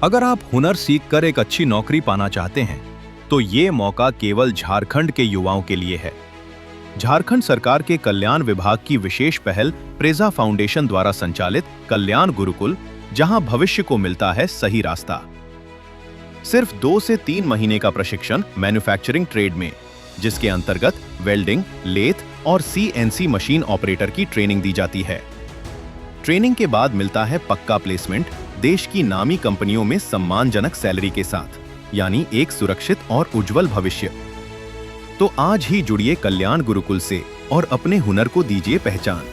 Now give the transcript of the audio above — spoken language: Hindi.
अगर आप हुनर सीखकर एक अच्छी नौकरी पाना चाहते हैं, तो ये मौका केवल झारखंड के युवाओं के लिए है। झारखंड सरकार के कल्याण विभाग की विशेष पहल प्रेजा फाउंडेशन द्वारा संचालित कल्याण गुरुकुल, जहां भविष्य को मिलता है सही रास्ता। सिर्फ 2 से 3 महीने का प्रशिक्षण मैन्युफैक्चरिंग ट्रेड में, जिसके अंतर्गत वेल्डिंग, लेथ और CNC मशीन ऑपरेटर की ट्रेनिंग दी जाती है। ट्रेनिंग के बाद मिलता है पक्का प्लेसमेंट देश की नामी कंपनियों में सम्मानजनक सैलरी के साथ, यानी एक सुरक्षित और उज्जवल भविष्य। तो आज ही जुड़िए कल्याण गुरुकुल से और अपने हुनर को दीजिए पहचान।